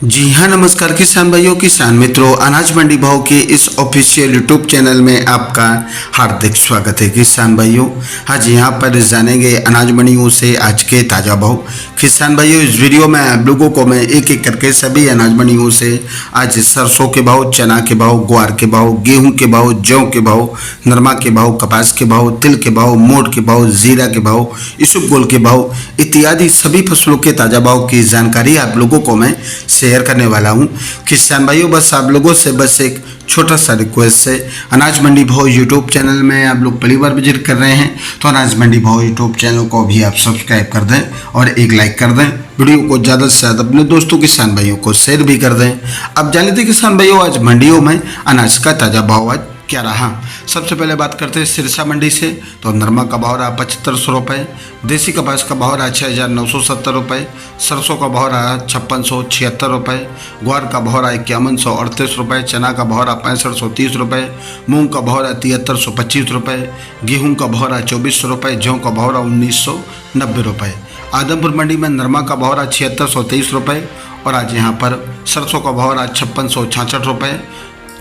जी हाँ, नमस्कार किसान भाइयों, किसान मित्रों। अनाज मंडी भाव के इस ऑफिशियल यूट्यूब चैनल में आपका हार्दिक स्वागत है किसान भाइयों। आज यहाँ पर जानेंगे अनाज मंडियों से आज के ताज़ा भाव। किसान भाइयों, इस वीडियो में आप लोगों को मैं एक एक करके सभी अनाज मंडियों से आज सरसों के भाव, चना के भाव, ग्वार के भाव, गेहूँ के भाव, जौ के भाव, नरमा के भाव, कपास के भाव, तिल के भाव, मोठ के भाव, जीरा के भाव, इसबगोल के भाव इत्यादि सभी फसलों के ताज़ा भाव की जानकारी आप लोगों को मैं शेयर करने वाला हूं। किसान भाइयों, बस आप लोगों से बस एक छोटा सा रिक्वेस्ट है, अनाज मंडी भाव यूट्यूब चैनल में आप लोग पहली बार विजिट कर रहे हैं तो अनाज मंडी भाव यूट्यूब चैनल को भी आप सब्सक्राइब कर दें और एक लाइक कर दें। वीडियो को ज़्यादा से ज़्यादा अपने दोस्तों किसान भाइयों को शेयर भी कर दें। अब जान लेते किसान भाइयों, आज मंडियों में अनाज का ताज़ा भाव आज क्या रहा। सबसे पहले बात करते हैं सिरसा मंडी से। तो नरमा का भाव रहा 7500 रुपये, देसी कपास का भाव रहा 6970 रुपये, सरसों का भाव रहा 5676 रुपये, ग्वार का भाव रहा 5138 रुपये, चना का भाव रहा 6530 रुपये, मूंग का भाव रहा 7325 रुपये, गेहूँ का भाव रहा 2400 रुपये, जौ का भाव रहा 1990 रुपये। आदमपुर मंडी में नरमा का भाव रहा 7623 रुपये और आज यहाँ पर सरसों का भाव रहा 5666 रुपये,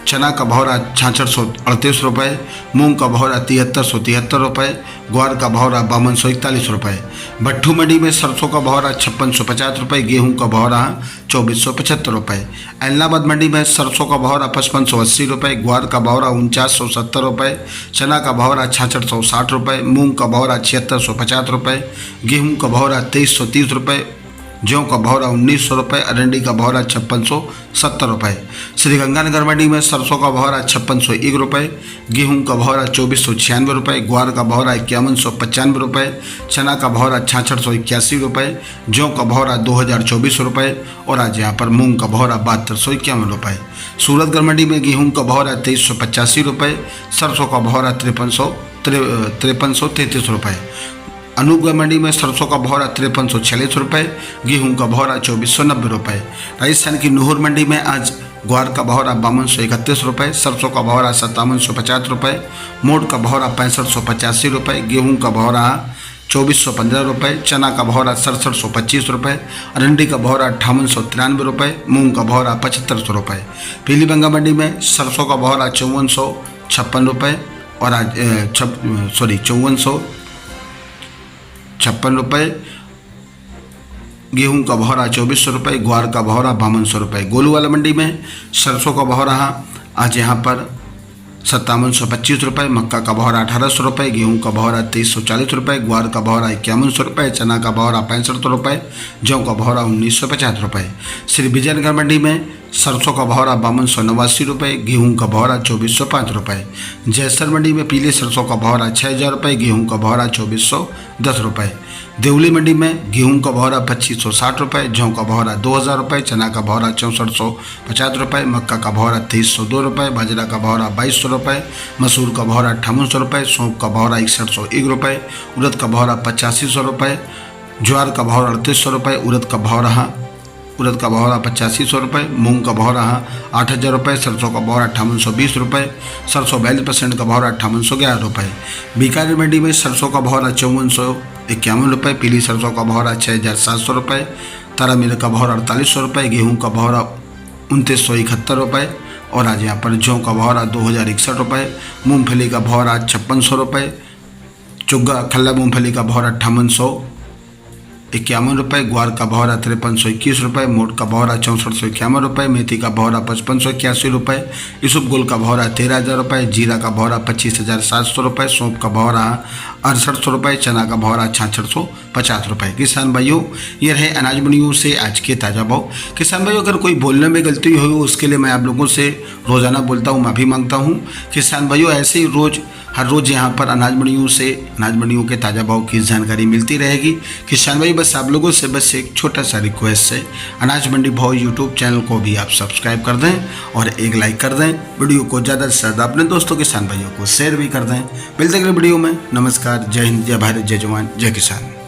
चना का भाव रहा 6638 रुपये, मूंग का भाव रहा 7373 रुपये, ग्वार का भाव रहा 5241 रुपये। भट्ठू मंडी में सरसों का भाव रहा 5650 रुपये, गेहूं का भाव रहा 2475 रुपये। इलाहाबाद मंडी में सरसों का भाव रहा 5580 रुपये, ग्वार का भाव रहा 4970 रुपये, चना का भाव रहा 6660 रुपये, मूंग का भाव रहा 7650 रुपये, गेहूँ का भाव रहा 2330 रुपये, जौ का भाव रहा 1900 रुपये, अरंडी का भाव रहा 5670 रुपये। श्रीगंगानगर मंडी में सरसों का भाव रहा 5601 रुपये, गेहूँ का भाव रहा 2496 रुपये, ग्वार का भाव रहा 5195 रुपये, चना का भाव रहा 6681 रुपये, जौ का भाव रहा 2024 रुपये और आज यहाँ पर मूंग का भाव रहा 7251 रुपये। सूरतगढ़ मंडी में गेहूँ का भाव रहा 2385 रुपये, सरसों का भाव रहा 5333 रुपये। अनूपगढ़ मंडी में सरसों का भाव रहा 5346 रुपये, गेहूँ का भाव रहा 2490 रुपये। राजस्थान की नूहर मंडी में आज ग्वार का भाव रहा 5231 रुपये, सरसों का भाव रहा 5750 रुपये, मोठ का भाव रहा 6585 रुपये, गेहूँ का भाव रहा 2415 रुपये, चना का भाव रहा 6725 रुपये, अरंडी का भाव रहा 5893 रुपये, मूंग का भाव रहा 7500 रुपये। पीलीबंगा मंडी में सरसों का भाव रहा 5456 रुपये और आज 5456 रुपये, गेहूं का भाव रहा 2400 रुपये, ग्वार का भाव रहा 5200 रुपये। गोलूवाला मंडी में सरसों का भाव रहा आज यहाँ पर 5725 रुपये, मक्का का भाव रहा 1800 रुपये, गेहूँ का भाव रहा 2340 रुपये, ग्वार का भाव रहा 5100 रुपये, चना का भाव रहा 65 रुपये, जौ का भाव रहा 1950 रुपये। श्री विजयनगर मंडी में सरसों का भाव रहा 5289 रुपये, गेहूँ का भाव रहा 2405 रुपये। जैसर मंडी में पीले सरसों का भाव रहा 6000 रुपये, गेहूँ का भाव रहा 2410 रुपये। देवली मंडी में गेहूं का भाव रहा 2560 रुपये, जौ का भाव रहा 2000 रुपये, चना का भाव रहा 6450 रुपये, मक्का का भाव रहा 2302 रुपये, बाजरा का भाव रहा 2200 रुपये, मसूर का भाव रहा 5800 रुपये, सौंफ का भाव रहा 6101 रुपये, उड़द का भाव रहा 8500 रुपये, ज्वार का भाव रहा 3800 रुपये, उड़द का भाव रहा 8500 रुपये, मूंग का भाव रहा 8000 रुपये, सरसों का भाव रहा 5820 रुपये, सरसों 42% का भाव रहा 5811 रुपये। बीकानेर मंडी में सरसों का भाव रहा 5451 रुपये, पीली सरसों का भाव रहा 6700 रुपये, तारामीर का भाव रहा 4800 रुपये, गेहूँ का भाव रहा 2971 रुपये और आज यहाँ पर जौ का भाव रहा 2061 रुपये, मूँगफली का भाव रहा 5600 रुपये, चुग्गा खल्ला मूँगफली का भाव रहा 5851 रुपये, ग्वार का भाव रहा 5321 रुपये, मोठ का भाव रहा 6451 रुपये, मेथी का भाव रहा 5581 रुपये, इसबगोल का भाव रहा 13000 रुपये, जीरा का भाव रहा 25700 रुपये, सौंफ का भाव रहा 6800 रुपये, चना का भाव रहा 6650 रुपये। किसान भाइयों, ये रहे अनाज मंडियों से आज के ताज़ा भाव। किसान भाइयों, अगर कोई बोलने में गलती हुई उसके लिए मैं आप लोगों से रोज़ाना बोलता हूँ, माफ़ी मांगता हूँ। किसान भाइयों, ऐसे ही हर रोज़ यहाँ पर अनाज मंडियों के ताज़ा भाव की जानकारी मिलती रहेगी। किसान भाई, बस आप लोगों से बस एक छोटा सा रिक्वेस्ट है, अनाज मंडी भाव यूट्यूब चैनल को भी आप सब्सक्राइब कर दें और एक लाइक कर दें। वीडियो को ज़्यादा से ज़्यादा अपने दोस्तों किसान भाइयों को शेयर भी कर दें। मिलते अगले वीडियो में। नमस्कार, जय हिंद, जय भारत, जय जवान, जय किसान।